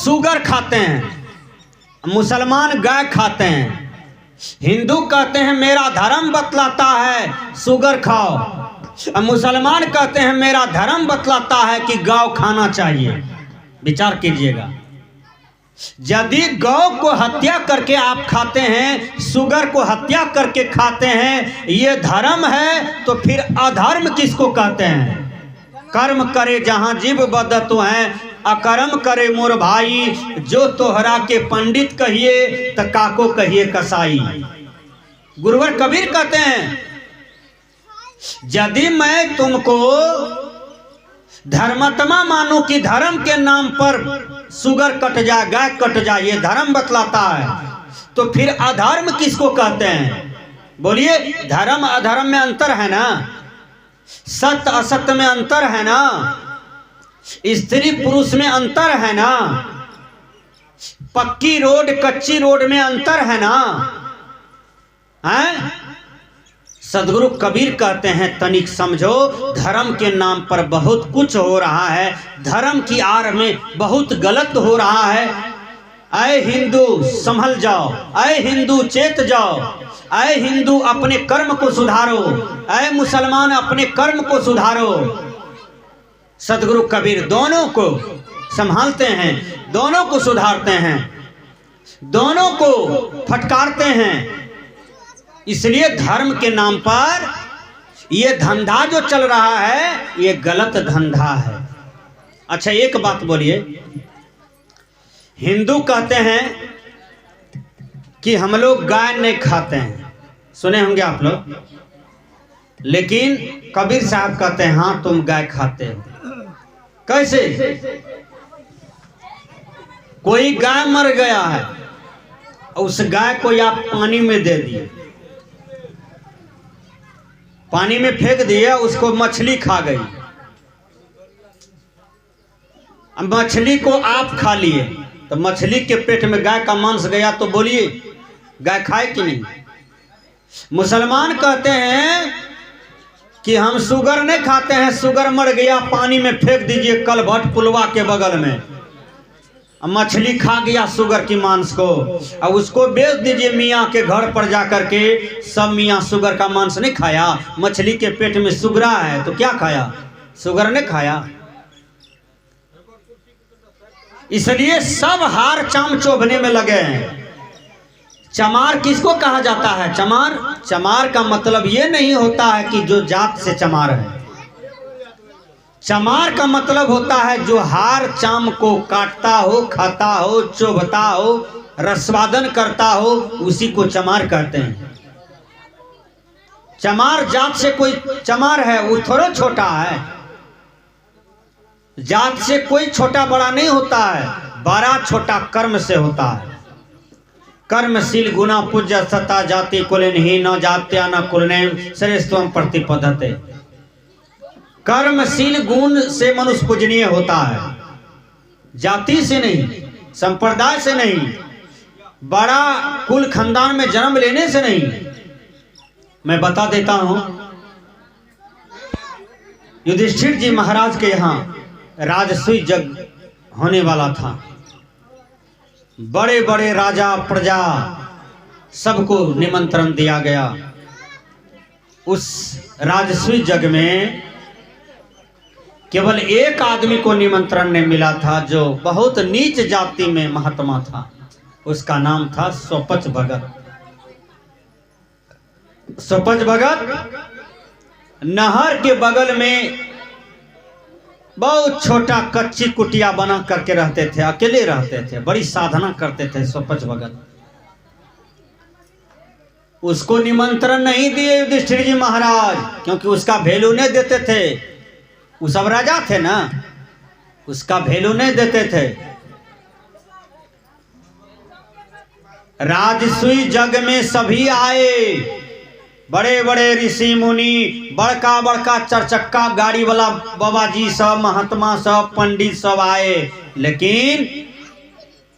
Sugar खाते हैं, मुसलमान गाय खाते हैं। हिंदू कहते हैं मेरा धर्म बतलाता है सुगर खाओ, और मुसलमान कहते हैं मेरा धर्म बतलाता है कि गौ खाना चाहिए। विचार कीजिएगा, यदि गौ को हत्या करके आप खाते हैं, सुगर को हत्या करके खाते हैं, ये धर्म है, तो फिर अधर्म किसको कहते हैं? कर्म करे जहां जीव बदत हैं, अकर्म करे मोर भाई, जो तोहरा के पंडित कहिए त काको कहिए कसाई। गुरुवर कबीर कहते हैं यदि मैं तुमको धर्मात्मा मानूं कि धर्म के नाम पर सुगर कट जाए, गाय कट जाए, ये धर्म बतलाता है, तो फिर अधर्म किसको कहते हैं? बोलिए, धर्म अधर्म में अंतर है ना, सत्य असत्य में अंतर है ना, स्त्री पुरुष में अंतर है ना, पक्की रोड कच्ची रोड में अंतर है ना, हैं? सदगुरु कबीर कहते हैं तनिक समझो, धर्म के नाम पर बहुत कुछ हो रहा है, धर्म की आड़ में बहुत गलत हो रहा है। ऐ हिंदू संभल जाओ, ऐ हिंदू चेत जाओ, ऐ हिंदू अपने कर्म को सुधारो, ऐ मुसलमान अपने कर्म को सुधारो। सदगुरु कबीर दोनों को संभालते हैं, दोनों को सुधारते हैं, दोनों को फटकारते हैं। इसलिए धर्म के नाम पर ये धंधा जो चल रहा है, ये गलत धंधा है। अच्छा एक बात बोलिए, हिंदू कहते हैं कि हम लोग गाय नहीं खाते हैं, सुने होंगे आप लोग, लेकिन कबीर साहब कहते हैं हाँ तुम गाय खाते हो। कैसे? कोई गाय मर गया है, उस गाय को आप पानी में दे दिए, पानी में फेंक दिए, उसको मछली खा गई, मछली को आप खा लिए, तो मछली के पेट में गाय का मांस गया, तो बोलिए गाय खाए कि नहीं? मुसलमान कहते हैं कि हम सुगर नहीं खाते हैं, सुगर मर गया पानी में फेंक दीजिए कलभट पुलवा के बगल में, मछली खा गया सुगर की मांस को, और उसको बेच दीजिए मियाँ के घर पर जाकर के। सब मियाँ सुगर का मांस नहीं खाया, मछली के पेट में सुगरा है तो क्या खाया? सुगर नहीं खाया। इसलिए सब हार चाम चोभने में लगे हैं। चमार किसको कहा जाता है? चमार, चमार का मतलब ये नहीं होता है कि जो जात से चमार है, चमार का मतलब होता है जो हार चाम को काटता हो, खाता हो, चोभता हो, रसवादन करता हो, उसी को चमार कहते हैं। चमार जात से कोई चमार है वो थोड़ा छोटा है, जात से कोई छोटा बड़ा नहीं होता है, बड़ा छोटा कर्म से होता है। कर्मशील गुना पूज्य सता जाति कुलीन ही न जात्या न कुलनेम श्रेष्ठम प्रतिपदते। कर्मशील गुण से मनुष्य पूजनीय होता है, जाति से नहीं, संप्रदाय से नहीं, बड़ा कुल खानदान में जन्म लेने से नहीं। मैं बता देता हूं, युधिष्ठिर जी महाराज के यहाँ राजसूय यज्ञ होने वाला था। बड़े बड़े राजा प्रजा सबको निमंत्रण दिया गया। उस राजसूय यज्ञ में केवल एक आदमी को निमंत्रण नहीं मिला था जो बहुत नीच जाति में महात्मा था, उसका नाम था सोपच भगत। सोपच भगत नहर के बगल में बहुत छोटा कच्ची कुटिया बना करके रहते थे, अकेले रहते थे, बड़ी साधना करते थे सोपच भगत। उसको निमंत्रण नहीं दिए युधिष्ठिर जी महाराज, क्योंकि उसका वैल्यू नहीं देते थे। वो सब राजा थे ना, उसका वैल्यू नहीं देते थे। राजसूय यज्ञ में सभी आए, बड़े बड़े ऋषि मुनि, बड़का बड़का चरचक्का गाड़ी वाला बाबा जी सब, महात्मा सब, पंडित सब आए, लेकिन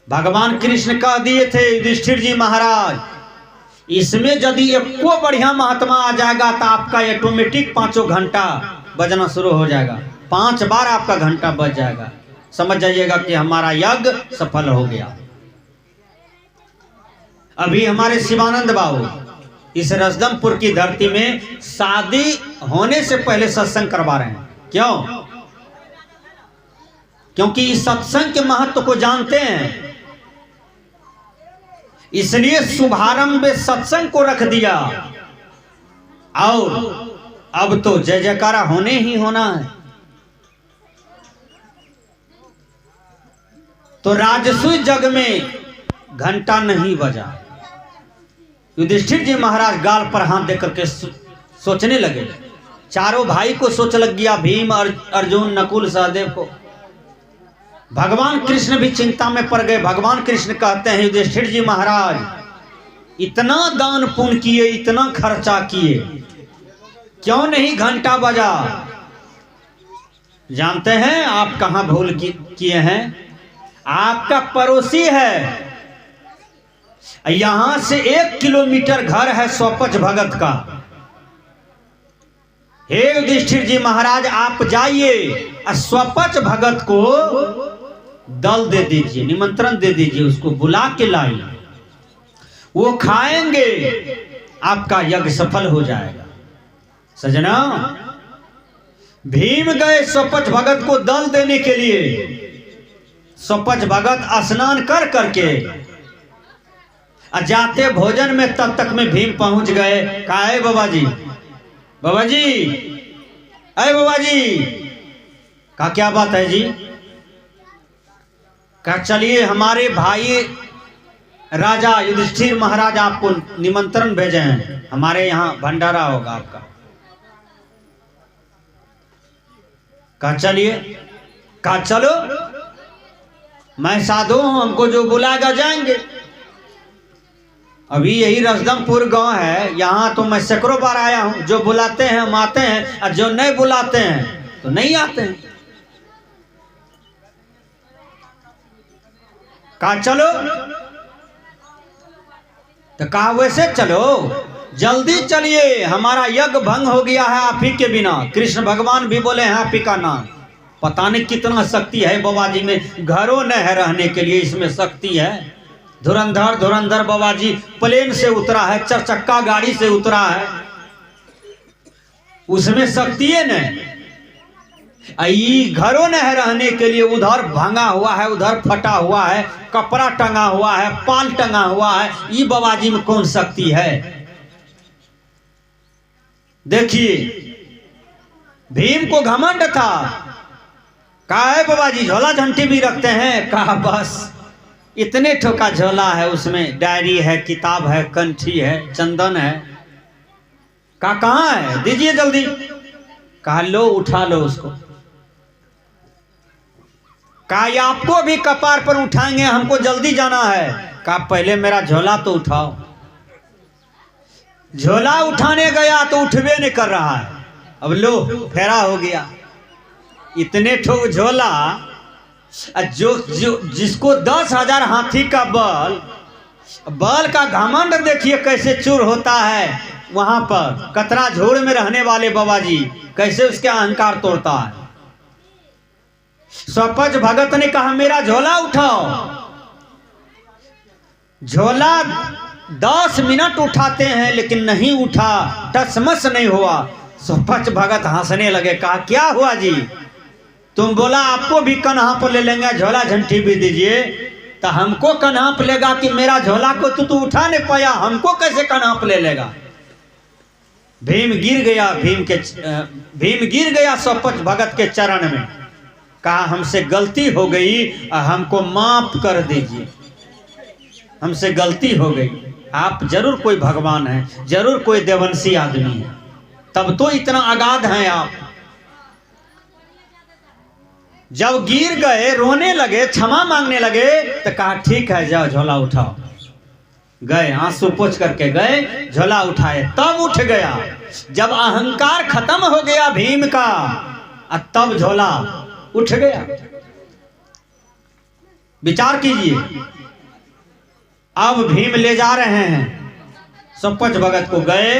भगवान कृष्ण कह दिए थे युधिष्ठिर जी महाराज, इसमें यदि एको बढ़िया महात्मा आ जाएगा तो आपका ऑटोमेटिक 5 घंटा बजना शुरू हो जाएगा, 5 बार आपका घंटा बज जाएगा। समझ जाइएगा कि हमारा यज्ञ सफल हो गया। अभी हमारे शिवानंद बाबू इस रसदमपुर की धरती में शादी होने से पहले सत्संग करवा रहे हैं। क्यों? क्योंकि इस सत्संग के महत्व को जानते हैं, इसलिए शुभारंभ में सत्संग को रख दिया। और अब तो जय जयकारा होने ही होना है। तो राजसूय जग में घंटा नहीं बजा। युधिष्ठिर जी महाराज गाल पर हाथ देकर के सोचने लगे। चारों भाई को सोच लग गया, भीम, अर्जुन, नकुल, सहदेव को। भगवान कृष्ण भी चिंता में पड़ गए। भगवान कृष्ण कहते हैं, युधिष्ठिर जी महाराज, इतना दान पुण्य किए, इतना खर्चा किए, क्यों नहीं घंटा बजा? जानते हैं आप कहां भूल किए हैं? आपका पड़ोसी है, यहां से 1 किलोमीटर घर है स्वपच भगत का। हे युधिष्ठिर जी महाराज, आप जाइए और स्वपच भगत को दल दे दीजिए, निमंत्रण दे दीजिए, उसको बुला के लाइए, वो खाएंगे, आपका यज्ञ सफल हो जाएगा। सजना, भीम गए स्वपच भगत को दल देने के लिए। स्वपच भगत स्नान कर करके जाते भोजन में, तब तक में भीम पहुंच गए। कहा, है बाबा जी, बाबा जी, अरे बाबा जी। कहा, क्या बात है जी? कहा, चलिए, हमारे भाई राजा युधिष्ठिर महाराज आपको निमंत्रण भेजे हैं, हमारे यहाँ भंडारा होगा आपका। कहा, चलिए। कहा, चलो, मैं साधु हूं, हमको जो बुलाएगा जाएंगे। अभी यही रसदमपुर गांव है, यहाँ तो मैं सैकड़ों बार आया हूं। जो बुलाते हैं हम आते हैं, और जो नहीं बुलाते हैं तो नहीं आते हैं। कहा, चलो। तो कहा, वैसे चलो, जल्दी चलिए, हमारा यज्ञ भंग हो गया है आप ही के बिना। कृष्ण भगवान भी बोले हैं आप ही का नाम। पता नहीं कितना शक्ति है बाबा जी में, घरों न है रहने के लिए, इसमें शक्ति है। धुरंधर बाबा जी प्लेन से उतरा है, 4 चक्का गाड़ी से उतरा है, उसमें शक्ति है न। घरों न है रहने के लिए, उधर भांगा हुआ है, उधर फटा हुआ है, कपड़ा टंगा हुआ है, पाल टंगा हुआ है, ये बाबा जी में कौन शक्ति है? देखिए, भीम को घमंड था। कहा, है बाबा जी, झोला झंटी भी रखते हैं? कहा, बस इतने ठोका झोला है, उसमें डायरी है, किताब है, कंठी है, चंदन है। कहा, कहाँ है? दीजिए जल्दी। कहा, लो, उठा लो उसको। कहा, आपको भी कपार पर उठाएंगे, हमको जल्दी जाना है। कहा, पहले मेरा झोला तो उठाओ। झोला उठाने गया तो उठवे नहीं कर रहा है। अब लो, फेरा हो गया। इतने ठोक झोला, जो जिसको 10,000 हाथी का बल का घमंड देखिए कैसे चूर होता है। वहां पर कतरा झोड़ में रहने वाले बाबा जी कैसे उसके अहंकार तोड़ता है। स्वपच भगत ने कहा, मेरा झोला उठाओ। झोला 10 मिनट उठाते हैं लेकिन नहीं उठा, टसमस नहीं हुआ। स्वपच भगत हंसने लगे। कहा, क्या हुआ जी? तुम बोला आपको भी कन्हा पर ले लेंगे, झोला झंटी भी दीजिए, तो हमको कन्हा पर लेगा कि मेरा झोला को तू उठा नहीं पाया, हमको कैसे कन्हा पर ले लेगा? भीम गिर गया। भीम गिर गया स्वपच भगत के चरण में। कहा, हमसे गलती हो गई, हमको माफ कर दीजिए, हमसे गलती हो गई। आप जरूर कोई भगवान है, जरूर कोई देवंशी आदमी है, तब तो इतना अगाध हैं आप। जब गिर गए, रोने लगे, क्षमा मांगने लगे, तो कहा, ठीक है, जाओ झोला उठाओ। गए, आंसू पोंछ करके गए, झोला उठाए, तब उठ गया। जब अहंकार खत्म हो गया भीम का, तब झोला उठ गया। विचार कीजिए। अब भीम ले जा रहे हैं स्वपच भगत को। गए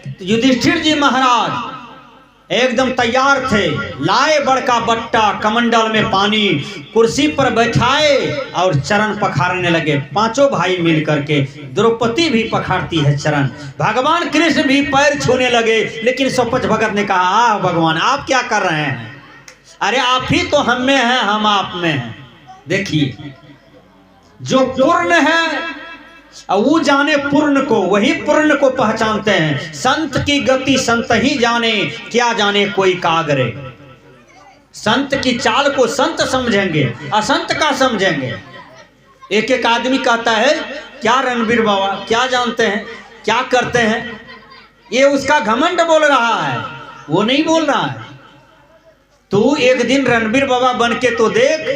तो युधिष्ठिर जी महाराज एकदम तैयार थे। लाए बड़का बट्टा कमंडल में पानी, कुर्सी पर बैठाए और चरण पखारने लगे। पांचों भाई मिल करके, द्रौपदी भी पखारती है चरण, भगवान कृष्ण भी पैर छूने लगे। लेकिन सोपच भगत ने कहा, आह भगवान आप क्या कर रहे हैं? अरे आप ही तो हम में हैं, हम आप में हैं। देखिए जो पूर्ण है वो जाने पूर्ण को, वही पूर्ण को पहचानते हैं। संत की गति संत ही जाने, क्या जाने कोई कागरे। संत की चाल को संत समझेंगे, असंत का समझेंगे। एक एक आदमी कहता है क्या रणबीर बाबा क्या जानते हैं, क्या करते हैं, ये उसका घमंड बोल रहा है, वो नहीं बोल रहा है। तू एक दिन रणबीर बाबा बन के तो देख,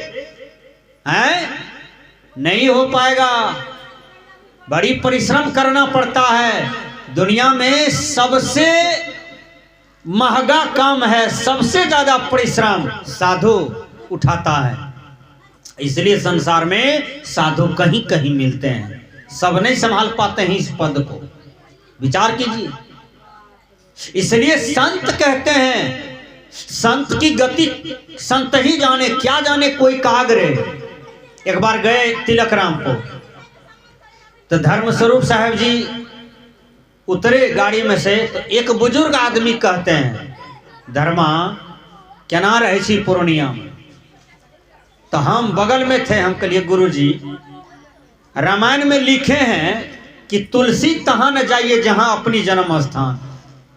हैं? नहीं हो पाएगा, बड़ी परिश्रम करना पड़ता है। दुनिया में सबसे महंगा काम है, सबसे ज्यादा परिश्रम साधु उठाता है। इसलिए संसार में साधु कहीं कहीं मिलते हैं, सब नहीं संभाल पाते हैं इस पद को। विचार कीजिए। इसलिए संत कहते हैं, संत की गति संत ही जाने, क्या जाने कोई कागरे। एक बार गए तिलक राम को, तो धर्मस्वरूप साहब जी उतरे गाड़ी में से, तो एक बुजुर्ग आदमी कहते हैं, धर्मा केना रहे छी पूर्णिया में? तो हम बगल में थे, हम कहिए गुरु जी रामायण में लिखे हैं कि तुलसी तहाँ न जाइए जहां अपनी जन्म स्थान।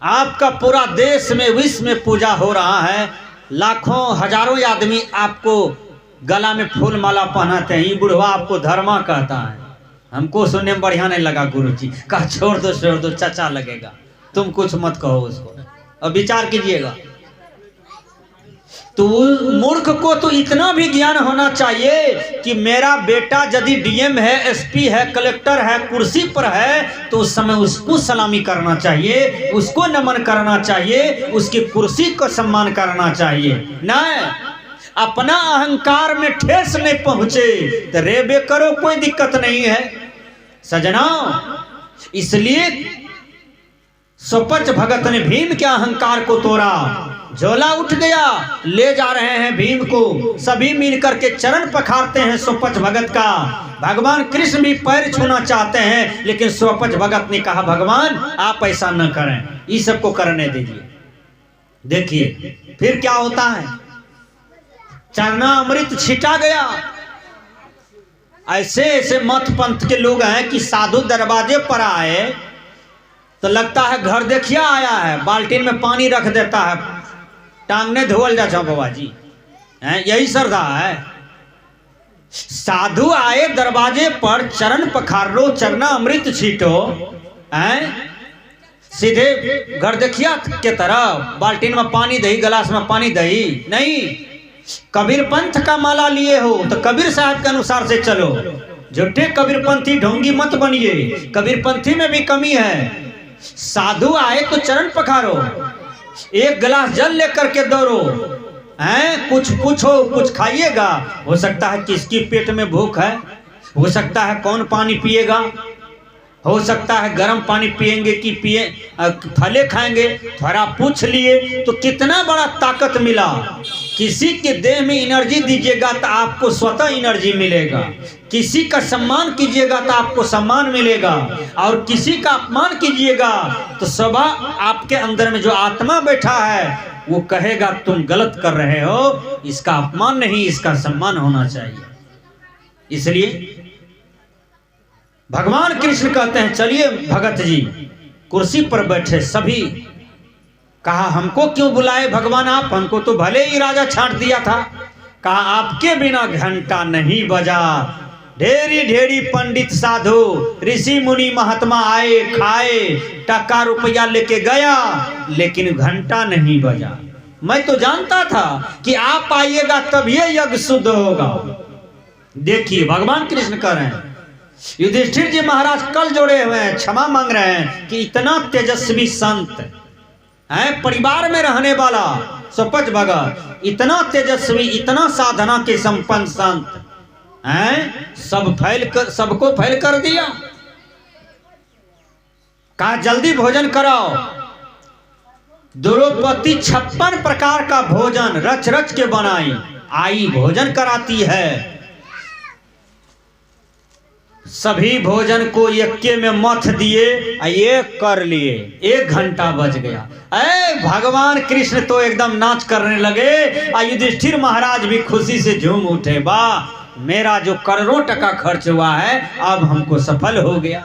आपका पूरा देश में विश्व में पूजा हो रहा है, लाखों हजारों आदमी आपको गला में फूल माला पहनाते हैं, ये बुढ़वा आपको धर्मा कहता है। हमको सुनने में बढ़िया नहीं लगा गुरुजी, कहा छोड़ दो चचा लगेगा, तुम कुछ मत कहो उसको। अब विचार कीजिएगा, तो मूर्ख को तो इतना भी ज्ञान होना चाहिए कि मेरा बेटा यदि डीएम है, एसपी है, कलेक्टर है, कुर्सी पर है, तो उस समय उसको सलामी करना चाहिए, उसको नमन करना चाहिए, उसकी कुर्सी को सम्मान करना चाहिए। नहीं, अपना अहंकार में ठेस नहीं पहुंचे तो रेबे करो, कोई दिक्कत नहीं है सजना। इसलिए सोपच भगत ने भीम के अहंकार को तोड़ा, झोला उठ गया, ले जा रहे हैं भीम को, सभी मिलकर के चरण पखारते हैं सोपच भगत का। भगवान कृष्ण भी पैर छूना चाहते हैं, लेकिन सोपच भगत ने कहा भगवान आप ऐसा न करें, इस सबको करने दीजिए। देखिए फिर क्या होता है, चरना अमृत छिटा गया। ऐसे ऐसे मत पंथ के लोग हैं कि साधु दरवाजे पर आए तो लगता है घर देखिया आया है, बाल्टीन में पानी रख देता है, टांगने धोल जा बाबा जी, यही श्रद्धा है। साधु आए दरवाजे पर, चरण पखारो, चरना अमृत छीटो, सीधे घर देखिया के तरफ बाल्टीन में पानी दही, गिलास में पानी दही नहीं। कबीर पंथ का माला लिए हो तो कबीर साहब के अनुसार से चलो, झूठे कबीरपंथी ढोंगी मत बनिए, कबीरपंथी में भी कमी है। साधु आए तो चरण पखारो, एक गिलास जल लेकर के दौड़ो, कुछ पूछो, कुछ खाइएगा, हो सकता है किसकी पेट में भूख है, हो सकता है कौन पानी पिएगा, हो सकता है गर्म पानी पिएंगे कि फले खाएंगे, थोड़ा पूछ लिए तो कितना बड़ा ताकत मिला। किसी के देह में एनर्जी दीजिएगा तो आपको स्वतः एनर्जी मिलेगा, किसी का सम्मान कीजिएगा तो आपको सम्मान मिलेगा, और किसी का अपमान कीजिएगा तो स्वभाव आपके अंदर में जो आत्मा बैठा है वो कहेगा तुम गलत कर रहे हो, इसका अपमान नहीं इसका सम्मान होना चाहिए। इसलिए भगवान कृष्ण कहते हैं चलिए भगत जी, कुर्सी पर बैठे सभी। कहा हमको क्यों बुलाए भगवान आप, हमको तो भले ही राजा छांट दिया था। कहा आपके बिना घंटा नहीं बजा, ढेरी ढेरी पंडित साधु ऋषि मुनि महात्मा आए, खाए, टका रुपया लेके गया, लेकिन घंटा नहीं बजा। मैं तो जानता था कि आप आइएगा तब ये यज्ञ शुद्ध होगा। देखिए भगवान कृष्ण कह रहे हैं, युधिष्ठिर जी महाराज कल जोड़े हुए हैं, क्षमा मांग रहे हैं कि इतना तेजस्वी संत है, परिवार में रहने वाला सोपच भगत, इतना तेजस्वी, इतना साधना के संपन्न संत है, सबको फैल कर दिया। कहा जल्दी भोजन कराओ। द्रौपदी 56 प्रकार का भोजन रच रच के बनाई, आई भोजन कराती है। सभी भोजन को यक्के में मथ दिए, ये कर लिए। 1 घंटा बच गया। भगवान कृष्ण तो एकदम नाच करने लगे। युधिष्ठिर महाराज भी खुशी से झूम उठे, वाह मेरा जो करोड़ों टका खर्च हुआ है अब हमको सफल हो गया।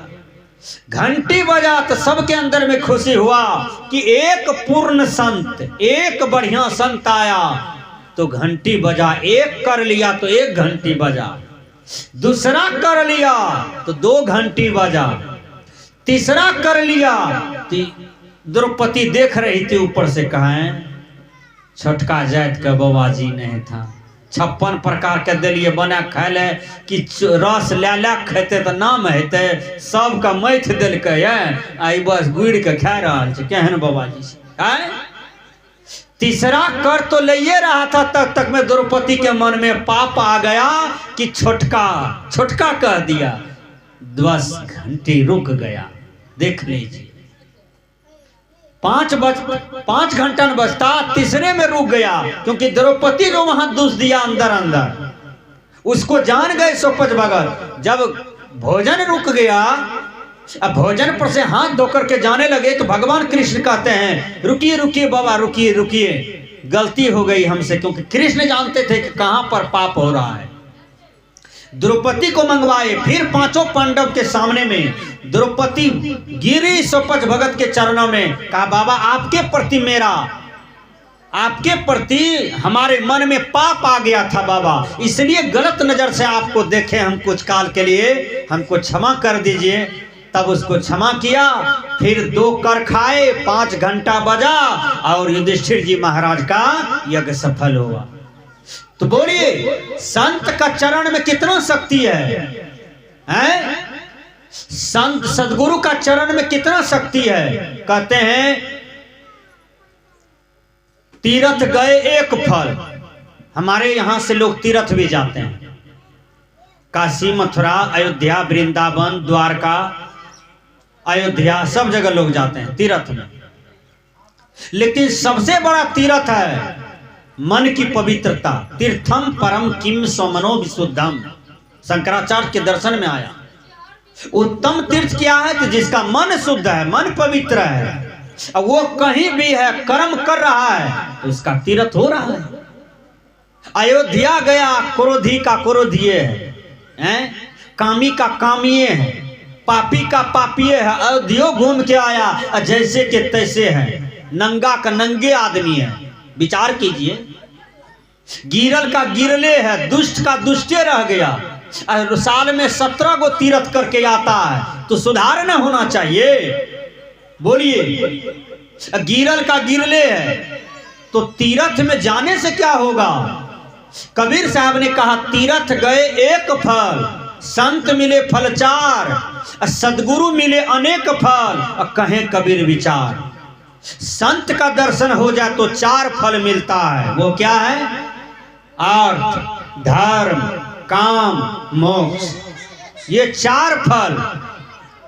घंटी बजा तो सबके अंदर में खुशी हुआ कि एक पूर्ण संत, एक बढ़िया संत आया। तो घंटी बजा, एक कर लिया तो 1 घंटी बजा, दूसरा कर लिया तो 2 घंटी बजा, तीसरा कर लिया। द्रौपदी देख रही थी ऊपर से, कहें छोटका जात का बाबाजी नहीं था, 56 प्रकार के दिलिए बना खाए ले कि रस ला खेते तो नाम हेते, सबका मैथ दिलक आई बस गुड़ के खा रहा है। केहन बाबाजी से तीसरा कर तो ले रहा था, तब तक में द्रौपदी के मन में पाप आ गया कि छोटका कह दिया। 10 घंटे रुक गया। देख लीजिए 5 घंटा न बजता, तीसरे में रुक गया, क्योंकि द्रौपदी जो वहां दूस दिया अंदर उसको जान गए सोपच भगत। जब भोजन रुक गया, अब भोजन पर से हाथ धोकर के जाने लगे तो भगवान कृष्ण कहते हैं रुकिए रुकिए बाबा, रुकिए रुकिए, गलती हो गई हमसे, क्योंकि कृष्ण जानते थे कि कहां पर पाप हो रहा है। द्रौपदी को मंगवाए, फिर 5 पांडव के सामने में द्रौपदी गिरी सोपच भगत के चरणों में, कहा बाबा आपके प्रति हमारे मन में पाप आ गया था बाबा, इसलिए गलत नजर से आपको देखे हम कुछ काल के लिए, हमको क्षमा कर दीजिए। तब उसको क्षमा किया, फिर 2 कर खाए, 5 घंटा बजा और युधिष्ठिर जी महाराज का यज्ञ सफल हुआ। तो बोलिए संत का चरण में कितना शक्ति है? संत सदगुरु का चरण में कितना शक्ति है। कहते हैं तीर्थ गए 1 फल। हमारे यहां से लोग तीर्थ भी जाते हैं, काशी मथुरा अयोध्या वृंदावन द्वारका अयोध्या सब जगह लोग जाते हैं तीर्थ में। लेकिन सबसे बड़ा तीर्थ है मन की पवित्रता। तीर्थम परम किम स्वमनो विशुद्धम, शंकराचार्य के दर्शन में आया। उत्तम तीर्थ क्या है? तो जिसका मन शुद्ध है, मन पवित्र है, अब वो कहीं भी है कर्म कर रहा है तो उसका तीर्थ हो रहा है। अयोध्या गया, क्रोधी का क्रोधिये है, कामी का कामिये है, पापी का पापिये है। अयोध्या घूम के आया, जैसे के तैसे है, नंगा का नंगे आदमी है। विचार कीजिए, गिरल का गिरले है, दुष्ट का दुष्टे रह गया। साल में 17 गो तीर्थ करके आता है तो सुधार न होना चाहिए? बोलिए, गिरल का गिरले है तो तीर्थ में जाने से क्या होगा? कबीर साहब ने कहा तीर्थ गए 1 फल, संत मिले फल 4, सदगुरु मिले अनेक फल। कहें कबीर विचार, संत का दर्शन हो जाए तो 4 फल मिलता है। वो क्या है? अर्थ, धर्म, काम, मोक्ष, ये 4 फल।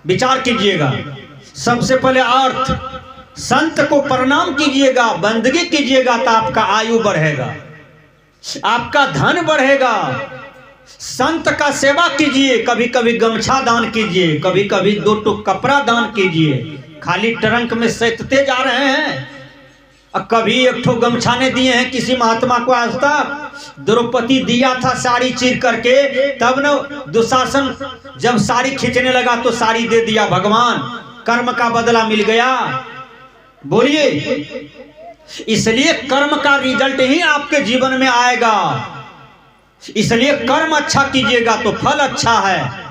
विचार कीजिएगा। सबसे पहले अर्थ, संत को प्रणाम कीजिएगा, बंदगी कीजिएगा तो आपका आयु बढ़ेगा, आपका धन बढ़ेगा। संत का सेवा कीजिए, कभी कभी गमछा दान कीजिए, कभी कभी 2 टुक कपड़ा दान कीजिए। खाली ट्रंक में सैतते जा रहे हैं। कभी 1 ठो गमछा ने दिए हैं किसी महात्मा को आज तक? द्रौपदी दिया था साड़ी चीर करके, तब न दुशासन जब साड़ी खींचने लगा तो साड़ी दे दिया। भगवान, कर्म का बदला मिल गया। बोलिए, इसलिए कर्म का रिजल्ट ही आपके जीवन में आएगा। इसलिए कर्म अच्छा कीजिएगा तो फल अच्छा है,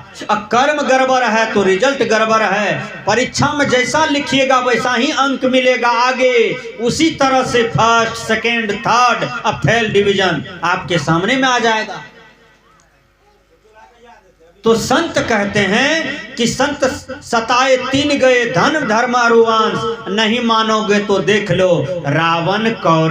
कर्म गड़बड़ है तो रिजल्ट गड़बड़ है। परीक्षा में जैसा लिखिएगा वैसा ही अंक मिलेगा आगे, उसी तरह से फर्स्ट, सेकेंड, थर्ड, अब फेल डिवीजन आपके सामने में आ जाएगा। तो संत कहते हैं कि संत सताए 3 गए, धन धर्म अरुवंश, नहीं मानोगे तो देख लो रावण कौरव।